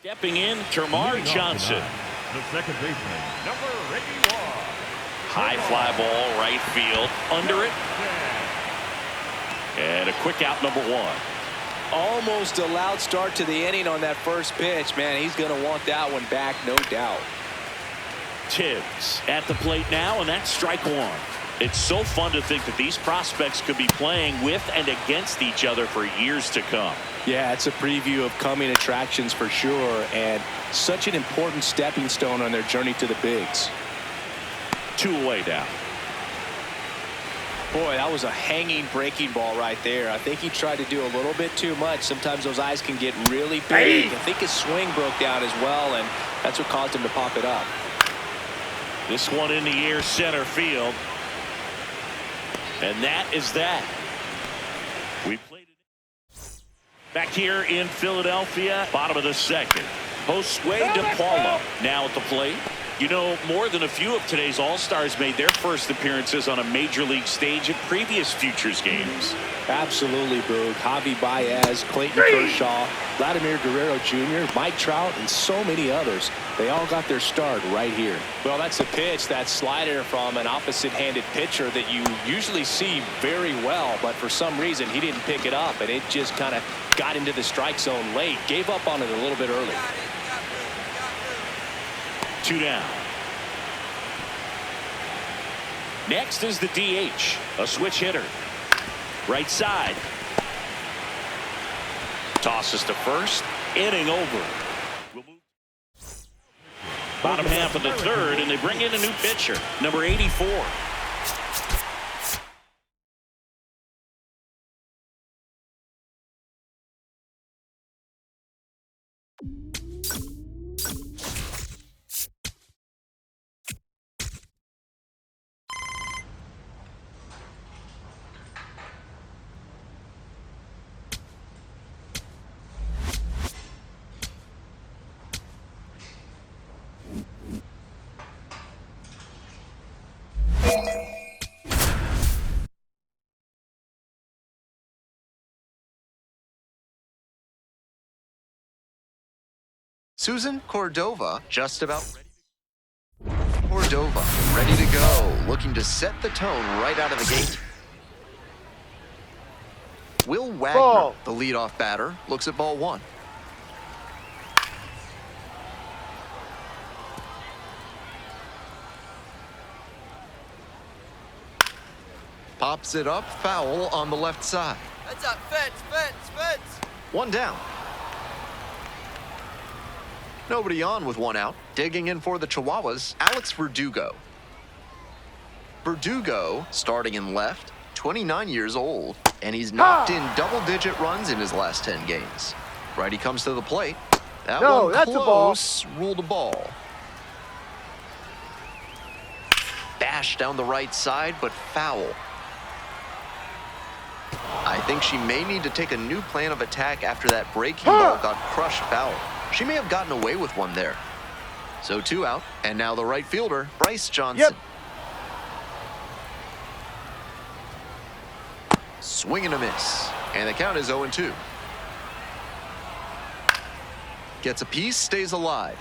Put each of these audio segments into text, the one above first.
Stepping in, Termarr Johnson. The second baseman, number 81. High fly ball, right field, under it. And a quick out, number 1. Almost a loud start to the inning on that first pitch. Man, he's going to want that one back, no doubt. Tibbs at the plate now, and that's strike 1. It's so fun to think that these prospects could be playing with and against each other for years to come. Yeah, it's a preview of coming attractions for sure, and such an important stepping stone on their journey to the bigs. 2 away now. Boy, that was a hanging breaking ball right there. I think he tried to do a little bit too much. Sometimes those eyes can get really big. I think his swing broke down as well, and that's what caused him to pop it up. This one in the air, center field. And that is that. We played it back here in Philadelphia, bottom of the second. Josue DePaulo now at the plate. You know, more than a few of today's All-Stars made their first appearances on a major league stage at previous Futures games. Absolutely, Boog. Javi Baez, Clayton Kershaw, Vladimir Guerrero Jr., Mike Trout, and so many others. They all got their start right here. Well, that's a pitch, that slider from an opposite-handed pitcher that you usually see very well, but for some reason he didn't pick it up, and it just kind of got into the strike zone late. Gave up on it a little bit early. 2 down. Next is the DH, a switch hitter. Right side. Tosses to first. Inning over. Bottom half of the third, and they bring in a new pitcher, number 84. Susan Cordova just about ready. Cordova ready to go, looking to set the tone right out of the gate. Will Wagner, the leadoff batter, looks at ball 1. Pops it up, foul on the left side. That's up, fence. 1 down. Nobody on with 1 out. Digging in for the Chihuahuas, Alex Verdugo. Verdugo, starting in left, 29 years old, and he's knocked in double-digit runs in his last 10 games. Righty comes to the plate. That one that's close, ruled a ball. Bash down the right side, but foul. I think she may need to take a new plan of attack after that breaking ball got crushed foul. She may have gotten away with 1 there. So 2 out, and now the right fielder, Bryce Johnson. Swing and a miss, and the count is 0-2. Gets a piece, stays alive.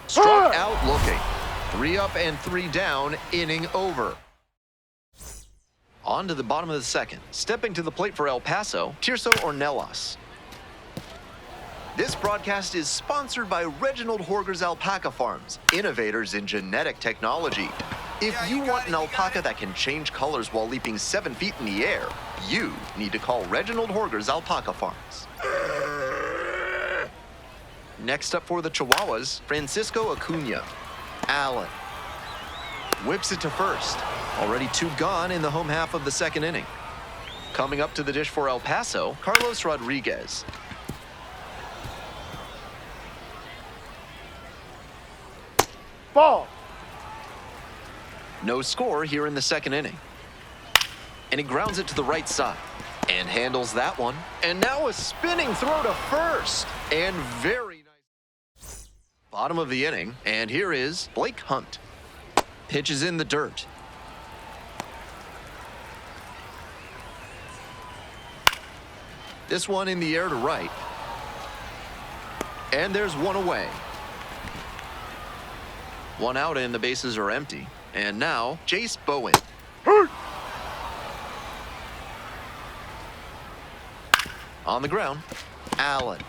Struck out looking. 3 up and 3 down, inning over. On to the bottom of the second. Stepping to the plate for El Paso, Tirso Ornelas. This broadcast is sponsored by Reginald Horger's Alpaca Farms, innovators in genetic technology. If you want an alpaca that can change colors while leaping 7 feet in the air, you need to call Reginald Horger's Alpaca Farms. Next up for the Chihuahuas, Francisco Acuna. Allen whips it to first. Already 2 gone in the home half of the second inning. Coming up to the dish for El Paso, Carlos Rodriguez. Ball. No score here in the second inning. And he grounds it to the right side and handles that one. And now a spinning throw to first. And very nice. Bottom of the inning. And here is Blake Hunt. Pitches in the dirt. This one in the air to right. And there's one away. One out and the bases are empty. And now, Jace Bowen. On the ground, Allen.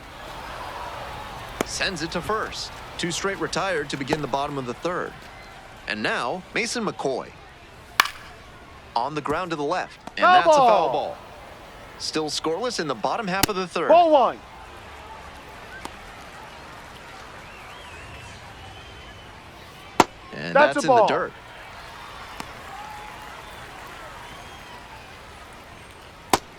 Sends it to first. 2 straight retired to begin the bottom of the third. And now, Mason McCoy. On the ground to the left. And that's a foul ball. Still scoreless in the bottom half of the third. Ball 1. And That's that's a in the ball. dirt.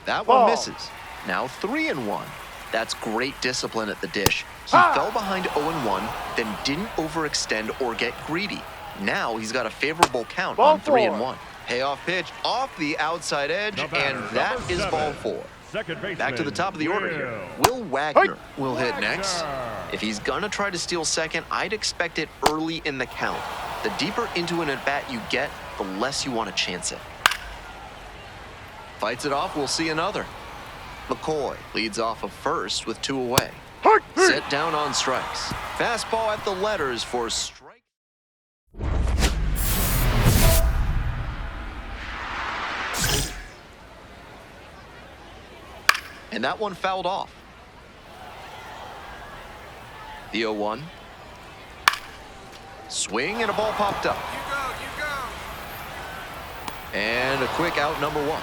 That one Ball. misses. Now 3-1. That's great discipline at the dish. He fell behind 0-1, then didn't overextend or get greedy. Now he's got a favorable count Ball on 3-1. Payoff pitch off the outside edge, The batter, and that number is 7. ball 4. Second baseman. Back to the top of the order here. Will Will Wagner will hit Wagner. next. If he's gonna try to steal second, I'd expect it early in the count. The deeper into an at-bat you get, the less you want to chance it. Fights it off, we'll see another. McCoy leads off of first with 2 away. Set down on strikes. Fastball at the letters for strike. And that one fouled off. The 0-1. Swing and a ball popped up. You go. And a quick out, number 1.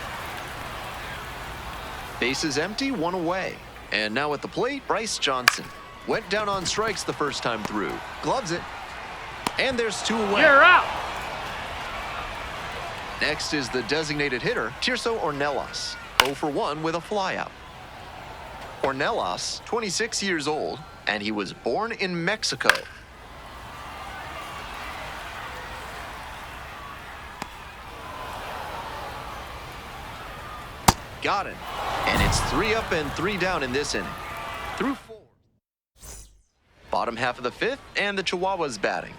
Bases empty, 1 away. And now at the plate, Bryce Johnson. Went down on strikes the first time through. Gloves it. And there's 2 away. You're out. Next is the designated hitter, Tirso Ornelas. 0 for 1 with a flyout. Ornelas, 26 years old, and he was born in Mexico. Got it. And it's 3 up and 3 down in this inning. Through 4. Bottom half of the 5th, and the Chihuahuas batting.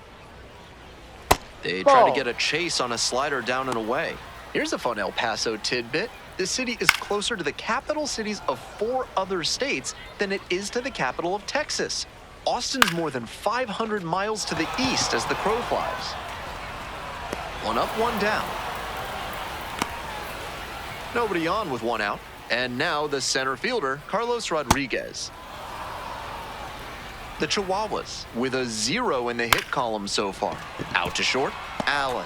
They try to get a chase on a slider down and away. Here's a fun El Paso tidbit. This city is closer to the capital cities of 4 other states than it is to the capital of Texas. Austin's more than 500 miles to the east as the crow flies. 1 up, 1 down. Nobody on with 1 out. And now the center fielder, Carlos Rodriguez. The Chihuahuas with a 0 in the hit column so far. Out to short, Allen.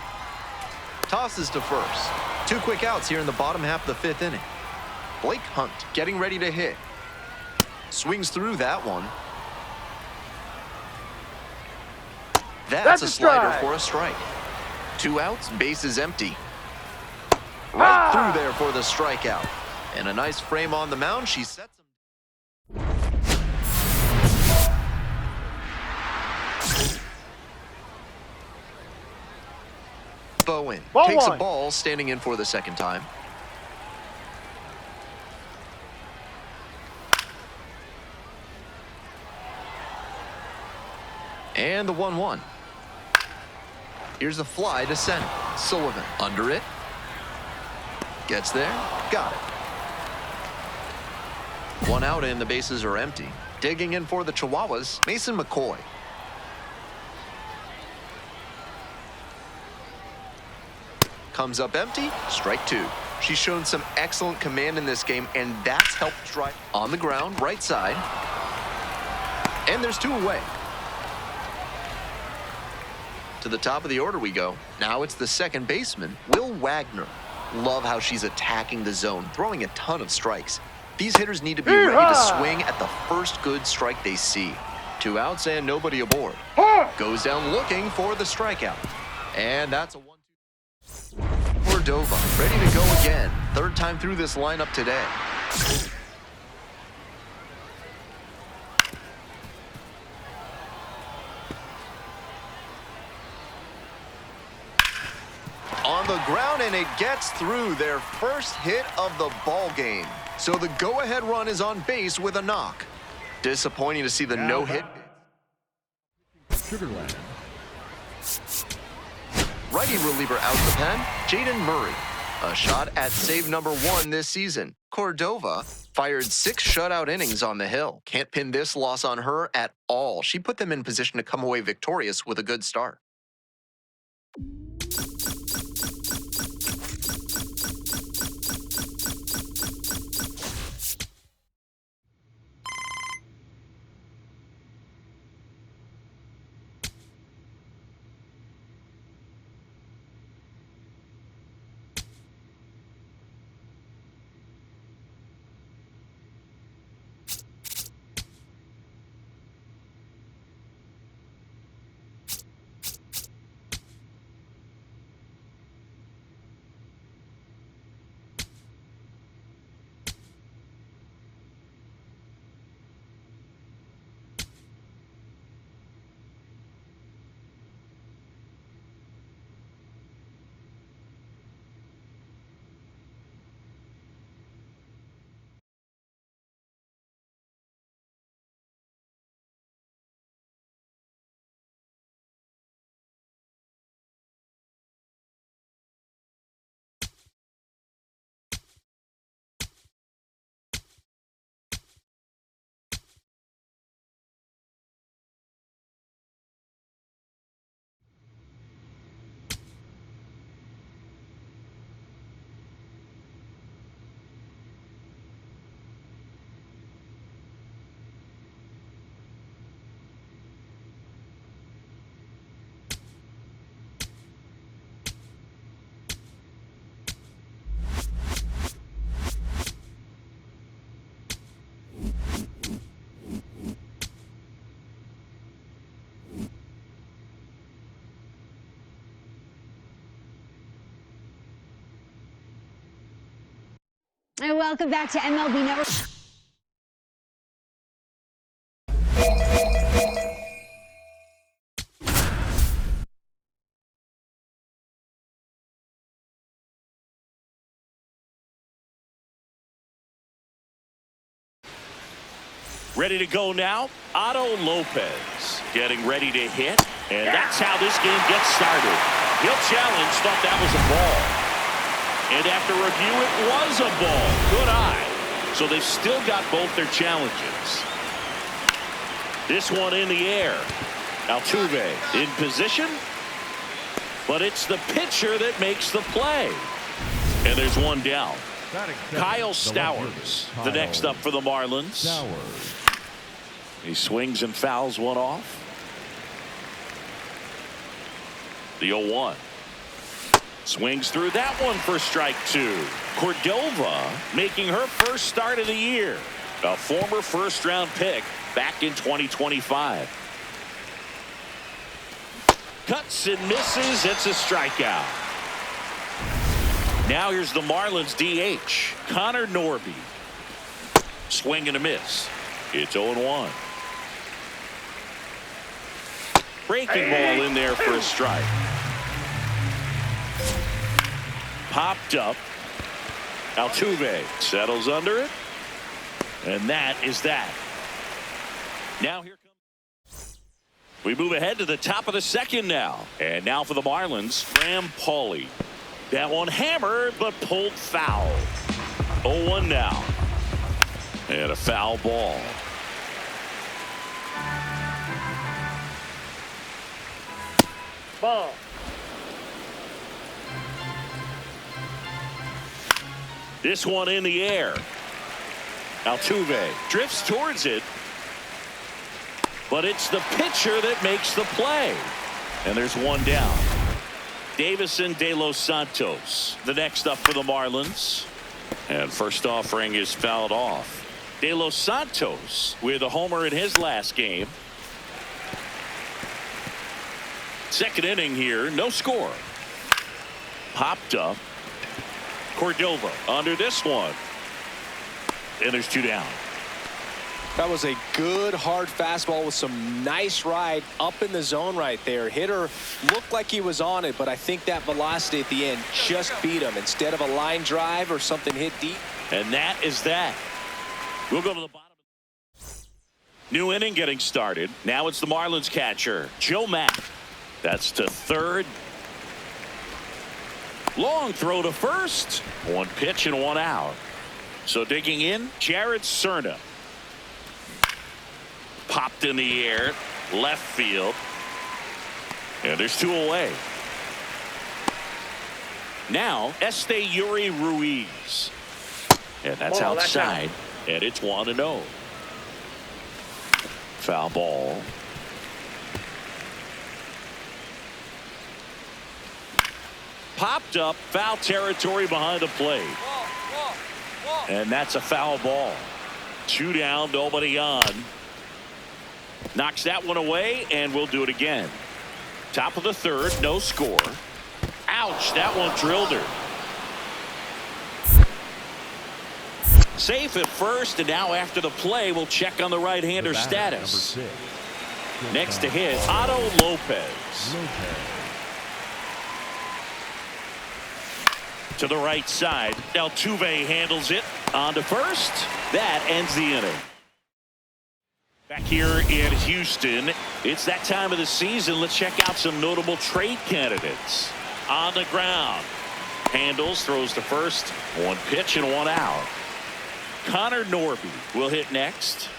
Tosses to first. 2 quick outs here in the bottom half of the 5th inning. Blake Hunt getting ready to hit. Swings through that one. That's a slider for a strike. 2 outs, bases empty. Right through there for the strikeout. And a nice frame on the mound. She sets him. Bowen takes a ball, standing in for the second time. And the 1-1. Here's the fly to center. Sullivan under it. Gets there. Got it. 1 out and the bases are empty. Digging in for the Chihuahuas, Mason McCoy. Comes up empty, strike 2. She's shown some excellent command in this game, and that's helped drive on the ground, right side. And there's 2 away. To the top of the order we go. Now it's the second baseman, Will Wagner. Love how she's attacking the zone, throwing a ton of strikes. These hitters need to be ready to swing at the first good strike they see. 2 outs and nobody aboard. Goes down looking for the strikeout. And that's a 1-2. Cordova ready to go again. 3rd time through this lineup today. On the ground, and it gets through, their first hit of the ball game. So the go-ahead run is on base with a knock. Disappointing to see the no-hit. Sugarland. Righty reliever out the pen, Jaden Murray. A shot at save number 1 this season. Cordova fired 6 shutout innings on the hill. Can't pin this loss on her at all. She put them in position to come away victorious with a good start. And welcome back to MLB Network. Ready to go now, Otto Lopez getting ready to hit, and that's how this game gets started. He'll challenge, thought that was a ball. And after review, it was a ball. Good eye. So they've still got both their challenges. This one in the air. Altuve in position. But it's the pitcher that makes the play. And there's one down. Kyle Stowers, the next up for the Marlins. He swings and fouls one off. The 0-1. Swings through that one for strike 2. Cordova making her first start of the year. A former first-round pick back in 2025. Cuts and misses. It's a strikeout. Now here's the Marlins DH, Connor Norby. Swing and a miss. It's 0-1. Breaking ball in there for a strike. Popped up. Altuve settles under it. And that is that. Now here comes. We move ahead to the top of the second now. And now for the Marlins, Graham Pauley. That one hammered but pulled foul. 0-1 now. And a foul ball. Ball. This one in the air. Altuve drifts towards it. But it's the pitcher that makes the play. And there's one down. Davison De Los Santos, the next up for the Marlins. And first offering is fouled off. De Los Santos with a homer in his last game. Second inning here, no score. Popped up. Cordova under this one. And there's two down. That was a good hard fastball with some nice ride up in the zone right there. Hitter looked like he was on it, but I think that velocity at the end just beat him instead of a line drive or something hit deep. And that is that. We'll go to the bottom. New inning getting started. Now it's the Marlins catcher, Joe Mack. That's to third. Long throw to first. One pitch and one out. So digging in, Jared Cerna. Popped in the air, left field. And there's two away. Now, Yuri Ruiz. And that's outside. And it's 1-0. Foul ball. Popped up, foul territory behind the plate. And that's a foul ball. 2 down, nobody on. Knocks that one away, and we'll do it again. Top of the third, no score. Ouch, that one drilled her. Safe at first, and now after the play, we'll check on the right-hander status. Next to hit, Otto Lopez. To the right side. Altuve handles it. On to first. That ends the inning. Back here in Houston, it's that time of the season. Let's check out some notable trade candidates. On the ground. Handles, throws to first. One pitch and one out. Connor Norby will hit next.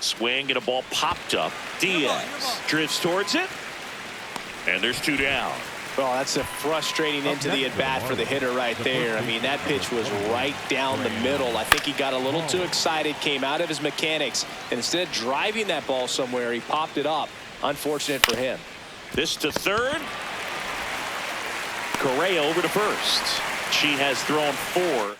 Swing and a ball popped up. Diaz drifts towards it. And there's 2 down. Well, that's a frustrating end to the at-bat for the hitter right there. I mean, that pitch was right down the middle. I think he got a little too excited, came out of his mechanics, and instead of driving that ball somewhere, he popped it up. Unfortunate for him. This to third. Correa over to first. She has thrown 4.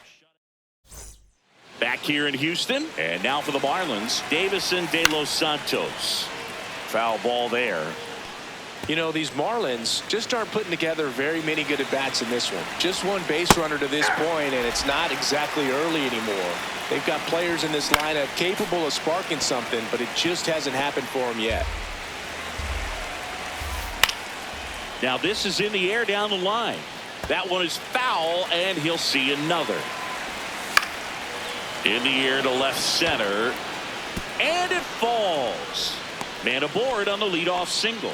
Back here in Houston, and now for the Marlins, Davison De Los Santos. Foul ball there. You know, these Marlins just aren't putting together very many good at-bats in this one. Just one base runner to this point, and it's not exactly early anymore. They've got players in this lineup capable of sparking something, but it just hasn't happened for them yet. Now this is in the air down the line. That one is foul, and he'll see another. In the air to left center, and it falls. Man aboard on the leadoff single.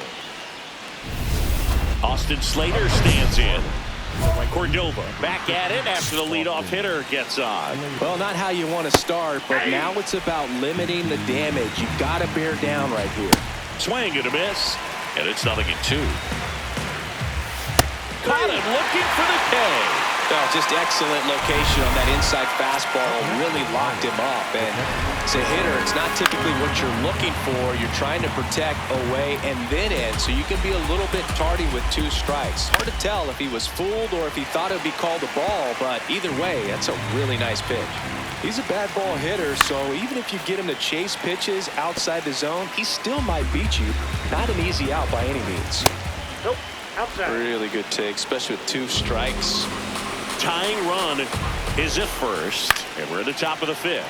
Austin Slater stands in. Cordova back at it after the leadoff hitter gets on. Well, not how you want to start, but now it's about limiting the damage. You've got to bear down right here. Swing and a miss, and it's 0-2. Caught him looking for the K. Oh, just excellent location on that inside fastball. Really locked him up. And as a hitter, it's not typically what you're looking for. You're trying to protect away and then in, so you can be a little bit tardy with 2 strikes. Hard to tell if he was fooled or if he thought it would be called a ball, but either way, that's a really nice pitch. He's a bad ball hitter, so even if you get him to chase pitches outside the zone, he still might beat you. Not an easy out by any means. Nope, outside. Really good take, especially with 2 strikes. Tying run is at first, and we're at the top of the 5th.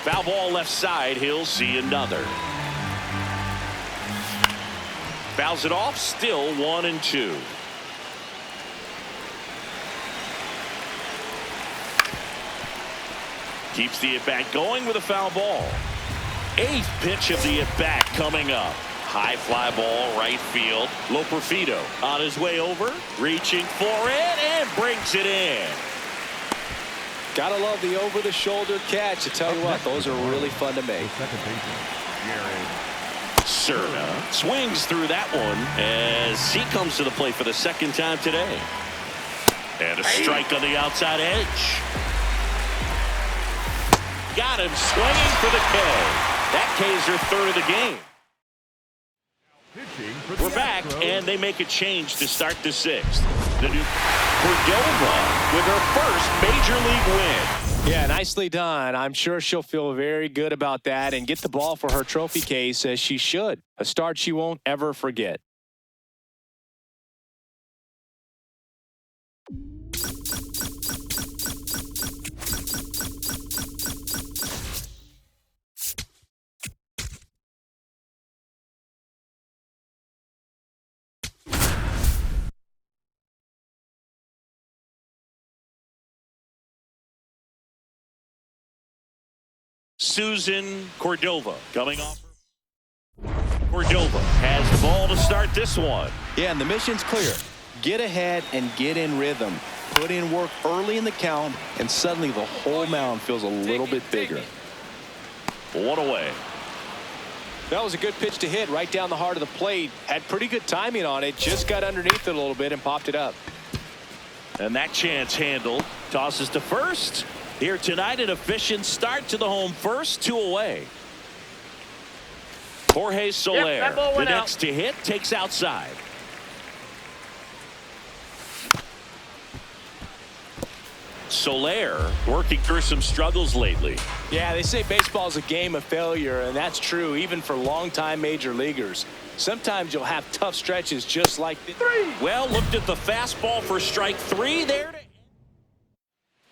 Foul ball left side, he'll see another. Fouls it off, still 1-2. Keeps the at-bat going with a foul ball. 8th pitch of the at-bat coming up. High fly ball, right field. Loperfido on his way over, reaching for it, and brings it in. Gotta love the over-the-shoulder catch. I tell you what, those are really fun to make. Cerna swings through that one as he comes to the plate for the 2nd time today. And a strike on the outside edge. Got him swinging for the K. That K's her 3rd of the game. We're back, and they make a change to start the 6th. The new Cordova with her first major league win. Yeah, nicely done. I'm sure she'll feel very good about that and get the ball for her trophy case as she should. A start she won't ever forget. Susan Cordova coming off. Cordova has the ball to start this one. Yeah, and the mission's clear. Get ahead and get in rhythm. Put in work early in the count, and suddenly the whole mound feels a little bit bigger. 1 away. That was a good pitch to hit right down the heart of the plate. Had pretty good timing on it. Just got underneath it a little bit and popped it up. And that chance handled. Tosses to first. Here tonight, an efficient start to the home first. 2 away. Jorge Soler, the next to hit, takes outside. Soler working through some struggles lately. Yeah, they say baseball is a game of failure, and that's true even for longtime major leaguers. Sometimes you'll have tough stretches just like this. Well, looked at the fastball for strike 3 there.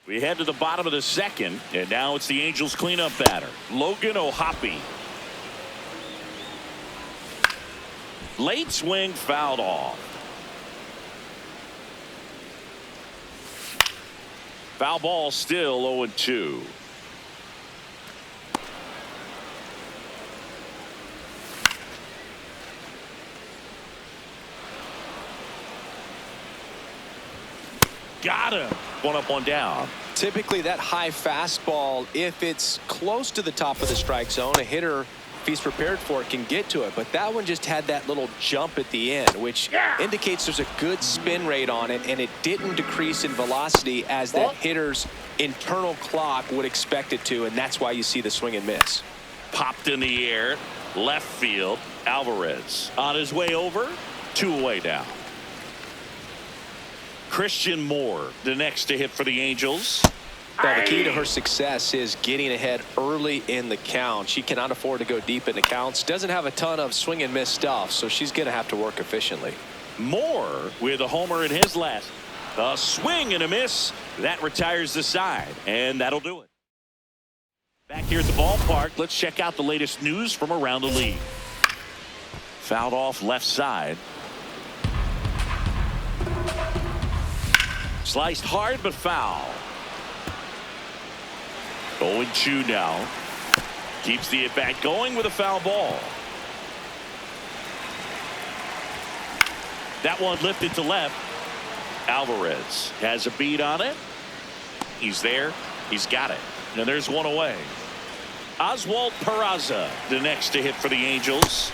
We head to the bottom of the second, and now it's the Angels cleanup batter, Logan O'Hoppe. Late swing fouled off. Foul ball, still 0-2. Got him. 1 up, 1 down. Typically that high fastball, if it's close to the top of the strike zone, a hitter, if he's prepared for it, can get to it. But that one just had that little jump at the end, which indicates there's a good spin rate on it, and it didn't decrease in velocity as that hitter's internal clock would expect it to, and that's why you see the swing and miss. Popped in the air, left field. Alvarez on his way over. 2 away now. Christian Moore, the next to hit for the Angels. Well, the key to her success is getting ahead early in the count. She cannot afford to go deep in the counts. Doesn't have a ton of swing and miss stuff, so she's going to have to work efficiently. Moore with a homer in his last. A swing and a miss. That retires the side, and that'll do it. Back here at the ballpark, let's check out the latest news from around the league. Fouled off left side. Sliced hard but foul. 0-2 now. Keeps the at-bat going with a foul ball. That one lifted to left. Alvarez has a beat on it. He's there. He's got it. And there's 1 away. Oswald Peraza, the next to hit for the Angels.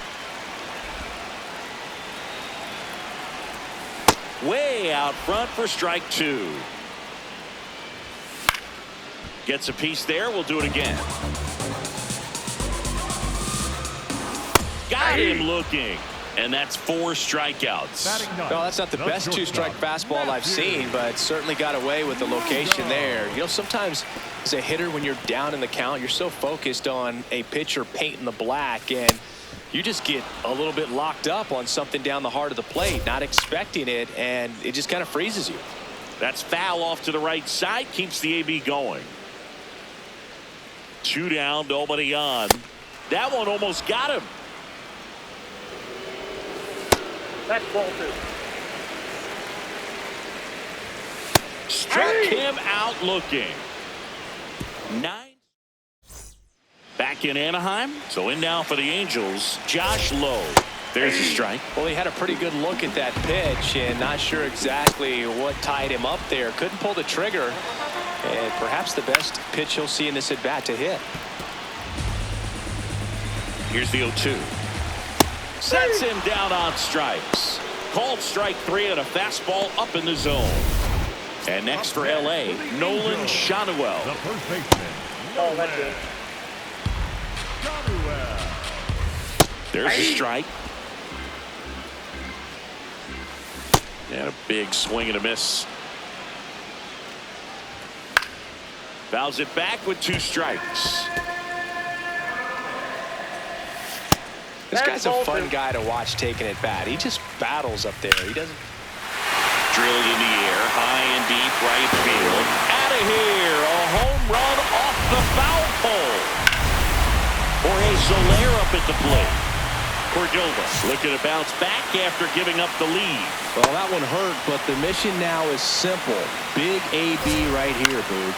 Way out front for strike 2. Gets a piece there. We'll do it again. Got him looking. And that's 4 strikeouts. No, that's not the best 2-strike fastball I've seen, but certainly got away with the location there. You know, sometimes as a hitter, when you're down in the count, you're so focused on a pitcher painting the black, and you just get a little bit locked up on something down the heart of the plate, not expecting it, and it just kind of freezes you. That's foul off to the right side. Keeps the AB going. 2 down, nobody on. That one almost got him. That's ball 2. Struck him out looking. 9. Back in Anaheim. So in now for the Angels, Josh Lowe. There's a strike. Well, he had a pretty good look at that pitch and not sure exactly what tied him up there. Couldn't pull the trigger. And perhaps the best pitch he'll see in this at-bat to hit. Here's the 0-2. Sets him down on strikes. Called strike 3 and a fastball up in the zone. And next for L.A., Nolan Schanuel. The first baseman. Oh, that's it. There's a strike. And a big swing and a miss. Fouls it back with 2 strikes. This guy's a fun guy to watch taking at bat. He just battles up there. He doesn't. Drilled in the air, high and deep right field. Out of here, a home run off the foul pole. Jorge Soler up at the plate. Cordova looking to bounce back after giving up the lead. Well, that one hurt, but the mission now is simple. Big AB right here, Boog.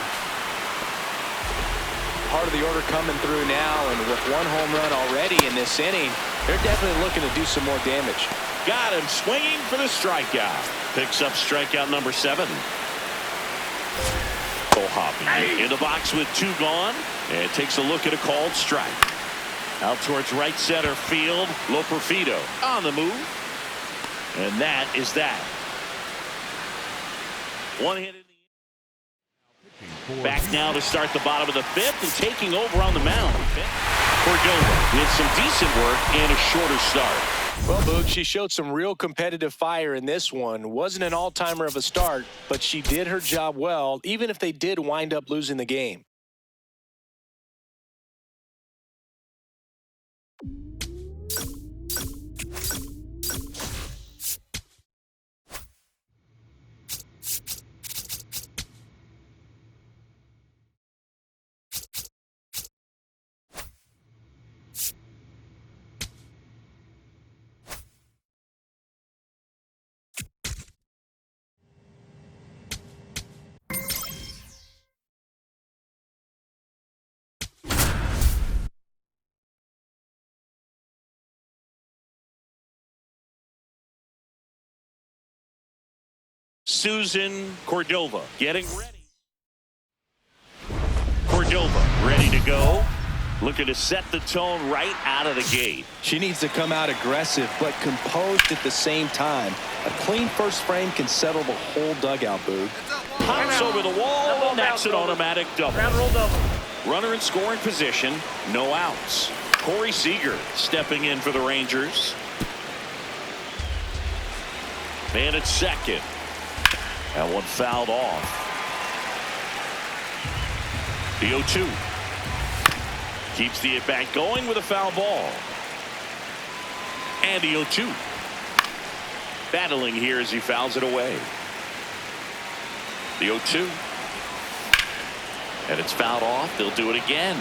Part of the order coming through now, and with 1 home run already in this inning, They're definitely looking to do some more damage. Got him swinging for the strikeout. Picks up strikeout number 7. Kohlhabi in the box with 2 gone, and takes a look at a called strike. Out towards right center field. Loperfido on the move, and that is that. One hit in the back now to start the bottom of the 5th, and taking over on the mound, Cordova with some decent work and a shorter start. Well, Boog, she showed some real competitive fire in this one. Wasn't an all-timer of a start, but she did her job well, even if they did wind up losing the game. Susan Cordova getting ready. Cordova ready to go. Looking to set the tone right out of the gate. She needs to come out aggressive, but composed at the same time. A clean first frame can settle the whole dugout, Boog. Pops over the wall, and that's an automatic double. Ground rule double. Runner in scoring position, no outs. Corey Seager stepping in for the Rangers. Man at second. That one fouled off. The 0-2. Keeps the at-bat going with a foul ball. And the 0-2. Battling here as he fouls it away. The 0-2. And it's fouled off. They'll do it again.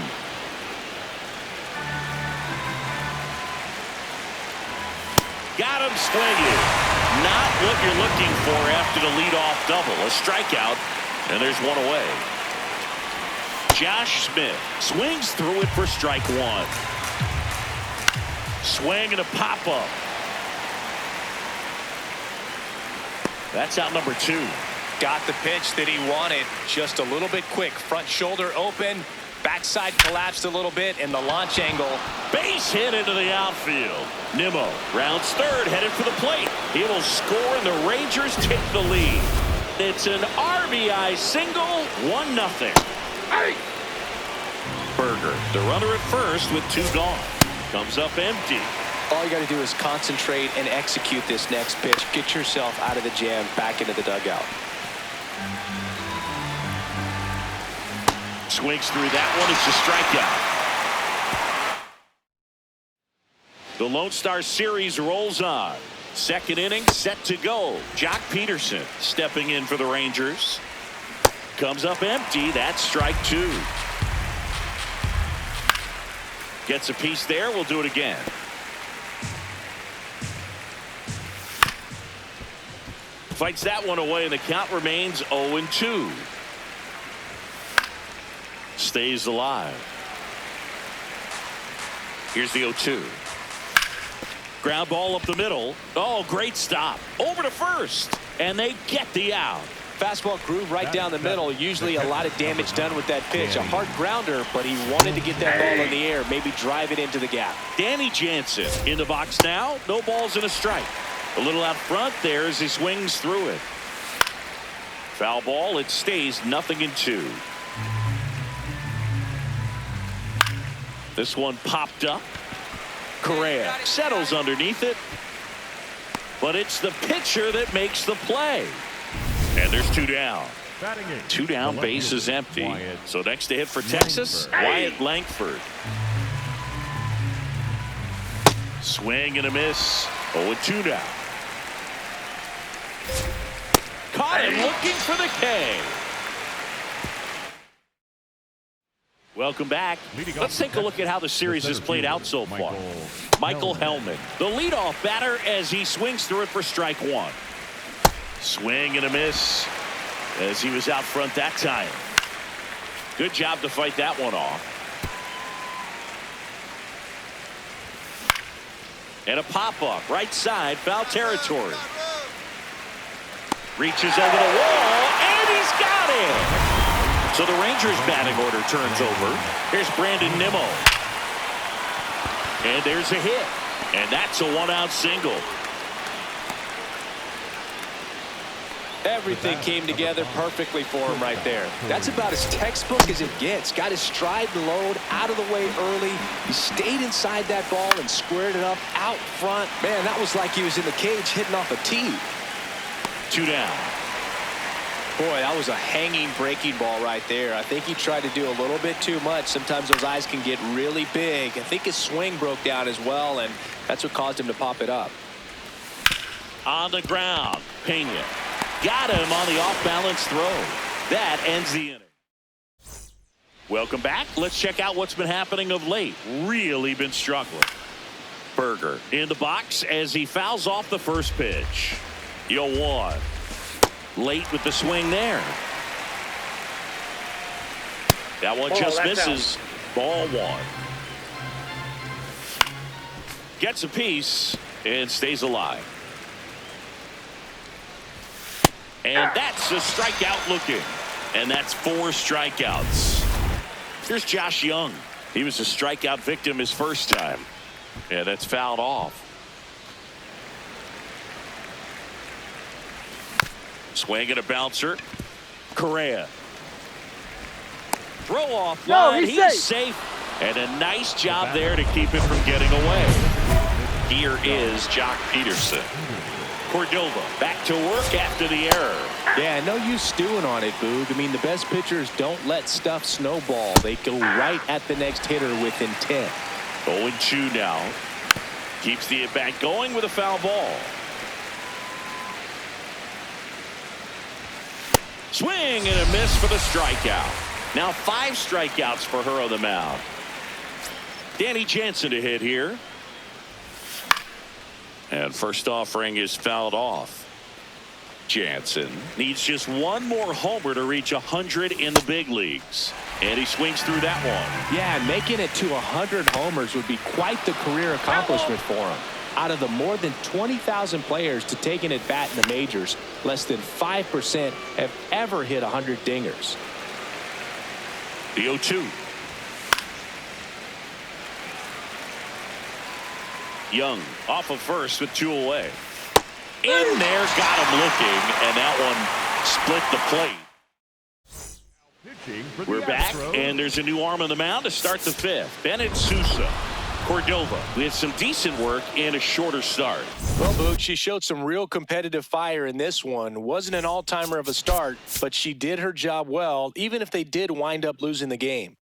Got him swinging. Not what you're looking for after the leadoff double. A strikeout, and there's one away. Josh Smith swings through it for strike 1. Swing and a pop-up. That's out number 2. Got the pitch that he wanted. Just a little bit quick. Front shoulder open. Backside collapsed a little bit, and the launch angle. Base hit into the outfield. Nimmo rounds third, headed for the plate. He will score, and the Rangers take the lead. It's an RBI single, 1-0. Hey! Berger, the runner at first with 2 gone. Comes up empty. All you got to do is concentrate and execute this next pitch. Get yourself out of the jam, back into the dugout. Swings through that one. It's a strikeout. The Lone Star Series rolls on. Second inning set to go. Jock Peterson stepping in for the Rangers. Comes up empty. That's strike 2. Gets a piece there. We'll do it again. Fights that one away, and the count remains 0-2. Stays alive. Here's the 0-2. Ground ball up the middle. Oh, great stop. Over to first, and they get the out. Fastball groove right down the middle. Usually a lot of damage done with that pitch. A hard grounder, but he wanted to get that ball in the air, maybe drive it into the gap. Danny Jansen in the box now. No balls and a strike. A little out front there as he swings through it. Foul ball. It stays 0-2. This one popped up. Correa settles underneath it. But it's the pitcher that makes the play. And there's 2 down. 2 down, base is empty. So next to hit for Texas, Wyatt Langford. Swing and a miss. 0-2 now. Caught him looking for the K. Welcome back. Let's take a look at how the series has played out so far. Michael Hellman, the leadoff batter, as he swings through it for strike 1. Swing and a miss as he was out front that time. Good job to fight that one off. And a pop-up right side, foul territory. Reaches over the wall, and he's got it. So the Rangers batting order turns over. Here's Brandon Nimmo. And there's a hit. And that's a one-out single. Everything came together perfectly for him right there. That's about as textbook as it gets. Got his stride and load out of the way early. He stayed inside that ball and squared it up out front. Man, that was like he was in the cage hitting off a tee. 2 down. Boy, that was a hanging breaking ball right there. I think he tried to do a little bit too much. Sometimes those eyes can get really big. I think his swing broke down as well, and that's what caused him to pop it up. On the ground, Pena. Got him on the off-balance throw. That ends the inning. Welcome back. Let's check out what's been happening of late. Really been struggling. Berger in the box as he fouls off the first pitch. 0-1. Late with the swing there. That one just misses. Ball 1. Gets a piece and stays alive. And that's a strikeout looking. And that's 4 strikeouts. Here's Josh Young. He was a strikeout victim his first time. And that's fouled off. Swing and a bouncer. Correa. Throw off line. He's safe. And a nice job there to keep it from getting away. Here is Jock Peterson. Cordova back to work after the error. Yeah, no use stewing on it, Boog. I mean, the best pitchers don't let stuff snowball. They go right at the next hitter with intent. 0-2 now. Keeps the at-bat going with a foul ball. Swing and a miss for the strikeout. Now 5 strikeouts for her on the mound. Danny Jansen to hit here. And first offering is fouled off. Jansen needs just one more homer to reach 100 in the big leagues. And he swings through that one. Yeah, making it to 100 homers would be quite the career accomplishment for him. Out of the more than 20,000 players to take an at-bat in the majors, less than 5% have ever hit 100 dingers. The 0-2. Young off of first with 2 away. In there, got him looking, and that one split the plate. We're back, and there's a new arm on the mound to start the 5th. Bennett Sousa. Cordova with some decent work and a shorter start. Well, Boog, she showed some real competitive fire in this one. Wasn't an all-timer of a start, but she did her job well, even if they did wind up losing the game.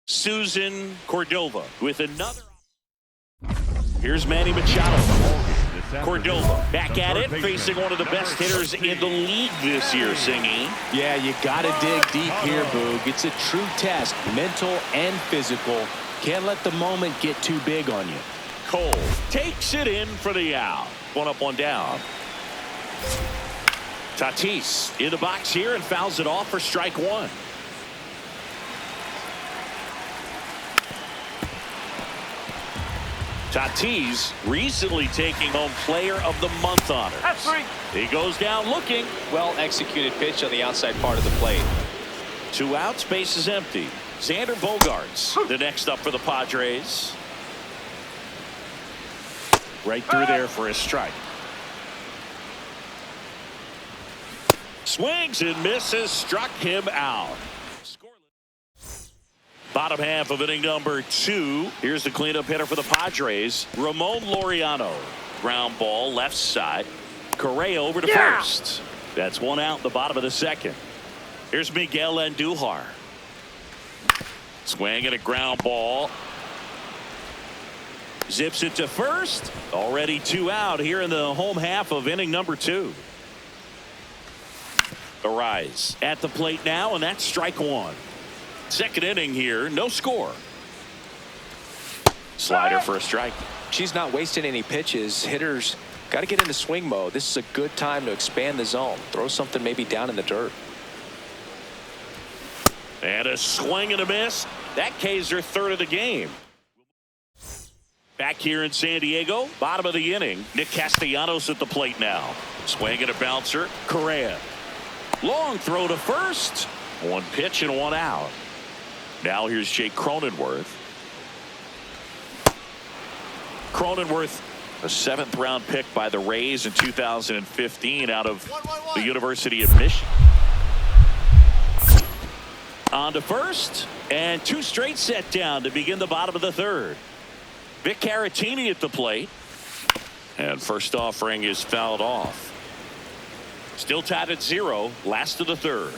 Susan Cordova with another. Here's Manny Machado. Cordova back at it, facing one of the best hitters in the league this year, Singy. Yeah, you got to dig deep here, Boog. It's a true test, mental and physical. Can't let the moment get too big on you. Cole takes it in for the out. 1 up, 1 down. Tatis in the box here and fouls it off for strike 1. Tatis recently taking home Player of the Month honors. That's 3. He goes down looking. Well executed pitch on the outside part of the plate. 2 outs, base is empty. Xander Bogaerts, the next up for the Padres. Right through there for a strike. Swings and misses, struck him out. Bottom half of inning number 2. Here's the cleanup hitter for the Padres, Ramon Laureano. Ground ball left side. Correa over to first. That's 1 out in the bottom of the 2nd. Here's Miguel Andujar. Swing and a ground ball. Zips it to first. Already 2 out here in the home half of inning number 2. Arise at the plate now, and that's strike one. Second inning here, no score. Slider for a strike. She's not wasting any pitches. Hitters got to get into swing mode. This is a good time to expand the zone. Throw something maybe down in the dirt. And a swing and a miss. That K's her third of the game. Back here in San Diego, bottom of the inning. Nick Castellanos at the plate now. Swing and a bouncer. Correa. Long throw to first. One pitch and one out. Now here's Jake Cronenworth. Cronenworth, a 7th round pick by the Rays in 2015 out of the University of Michigan. On to first, and 2 straight set down to begin the bottom of the third. Vic Caratini at the plate, and first offering is fouled off. Still tied at 0, last of the third.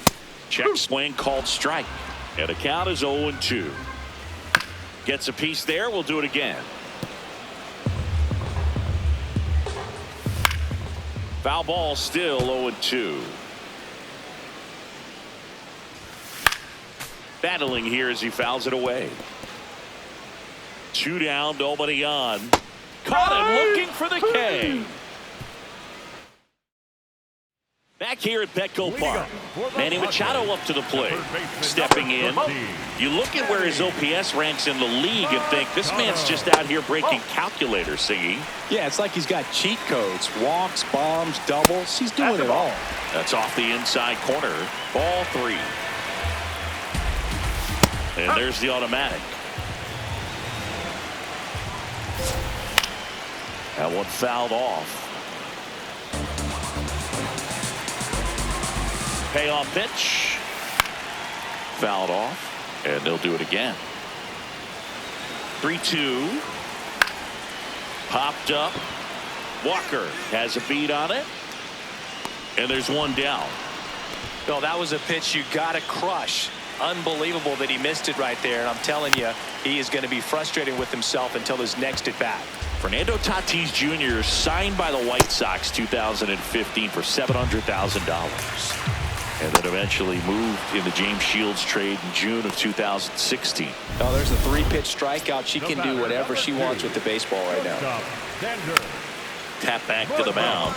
Check swing called strike, and the count is 0-2. Gets a piece there. We'll do it again. Foul ball, still 0-2. Battling here as he fouls it away. 2 down, nobody on. Caught him looking for the K. Back here at Petco Park, Manny Machado up to the plate. Stepping in. You look at where his OPS ranks in the league and think this man's just out here breaking calculators, Siggy. Yeah, it's like he's got cheat codes. Walks, bombs, doubles. He's doing it all. That's off the inside corner. Ball 3. And there's the automatic. That one fouled off. Payoff pitch. Fouled off. And they'll do it again. 3-2. Popped up. Walker has a beat on it. And there's one down. No, that was a pitch you got to crush. Unbelievable that he missed it right there. And I'm telling you, he is going to be frustrated with himself until his next at bat. Fernando Tatis Jr. signed by the White Sox 2015 for $700,000. And then eventually moved in the James Shields trade in June of 2016. Oh, there's a 3-pitch strikeout. She can do whatever she wants with the baseball right now. Tap back to the mound.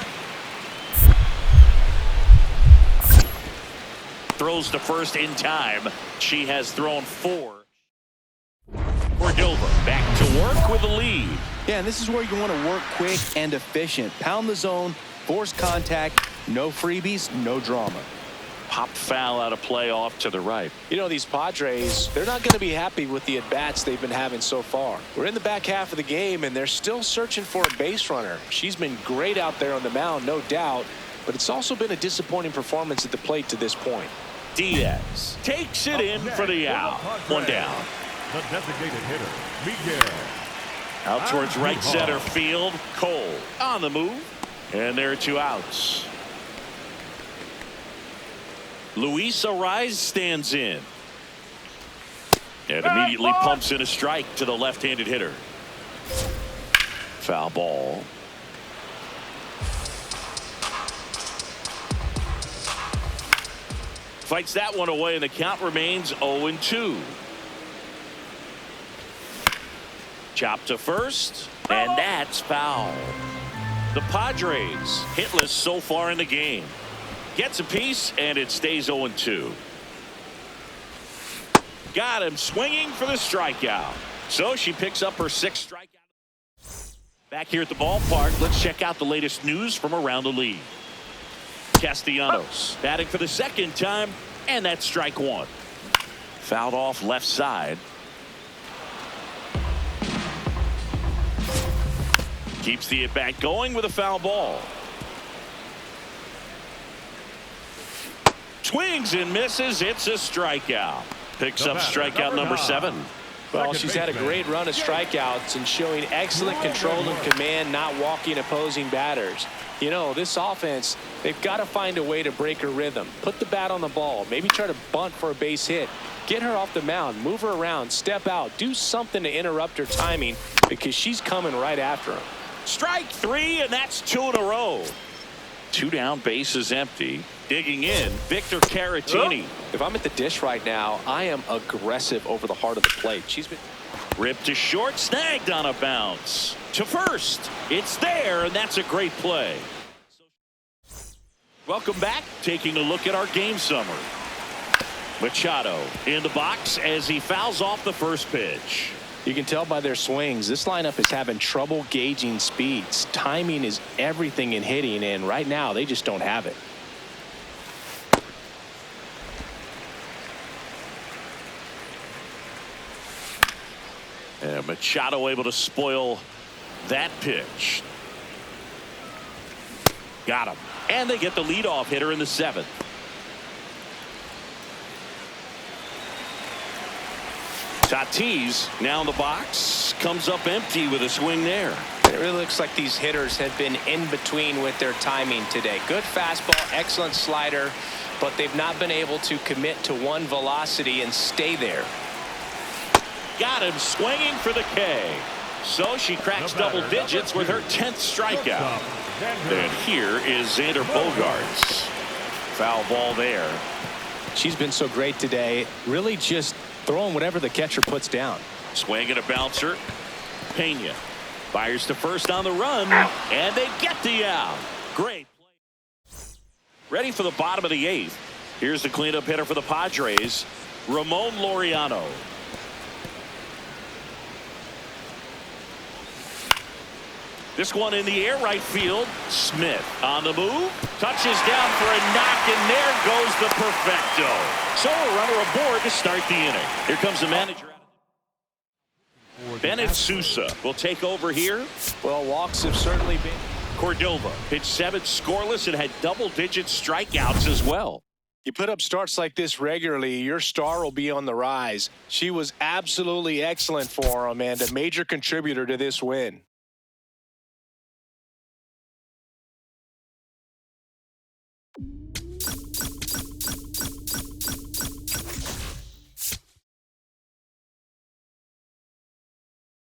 Throws to first in time. She has thrown 4. Cordova back to work with the lead. Yeah, and this is where you want to work quick and efficient. Pound the zone, force contact, no freebies, no drama. Popped foul out of play off to the right. You know, these Padres, they're not going to be happy with the at-bats they've been having so far. We're in the back half of the game, and they're still searching for a base runner. She's been great out there on the mound, no doubt, but it's also been a disappointing performance at the plate to this point. Diaz takes it in for the out. One down. The designated hitter, Miguel. Out towards right center field. Cole on the move. And there are 2 outs. Luis Arise stands in. And immediately pumps in a strike to the left-handed hitter. Foul ball. Fights that one away, and the count remains 0-2. Chop to first, and that's foul. The Padres hitless so far in the game. Gets a piece, and it stays 0-2. Got him swinging for the strikeout. So she picks up her 6th strikeout. Back here at the ballpark, let's check out the latest news from around the league. Castellanos batting for the 2nd time, and that's strike 1. Fouled off left side. Keeps the at-bat going with a foul ball. Swings and misses. It's a strikeout. Picks up strikeout number 7. Well, she's had a great run of strikeouts and showing excellent control and command, not walking opposing batters. You know, this offense, they've got to find a way to break her rhythm. Put the bat on the ball. Maybe try to bunt for a base hit. Get her off the mound. Move her around. Step out. Do something to interrupt her timing because she's coming right after him. Strike 3, and that's 2 in a row. 2 down, bases empty. Digging in, Victor Caratini. If I'm at the dish right now, I am aggressive over the heart of the plate. She's been Ripped to short, snagged on a bounce. To first, it's there, and that's a great play. Welcome back, taking a look at our game summary. Machado in the box as he fouls off the first pitch. You can tell by their swings, this lineup is having trouble gauging speeds. Timing is everything in hitting, and right now they just don't have it. And Machado able to spoil that pitch. Got him. And they get the leadoff hitter in the 7th. Tatis now in the box, comes up empty with a swing there. It really looks like these hitters have been in between with their timing today. Good fastball, excellent slider, but they've not been able to commit to one velocity and stay there. Got him swinging for the K. So she cracks double digits with her 10th strikeout. And here is Xander Bogaerts. Foul ball there. She's been so great today, really just throwing whatever the catcher puts down. Swing and a bouncer. Pena fires to first on the run, and they get the out. Great play. Ready for the bottom of the 8th. Here's the cleanup hitter for the Padres, Ramon Laureano. This one in the air, right field. Smith on the move, touches down for a knock, and there goes the perfecto. So a runner aboard to start the inning. Here comes the manager. Bennett Sousa will take over here. Well, walks have certainly been. Cordova pitched 7 scoreless and had double-digit strikeouts as well. You put up starts like this regularly, your star will be on the rise. She was absolutely excellent for him and a major contributor to this win.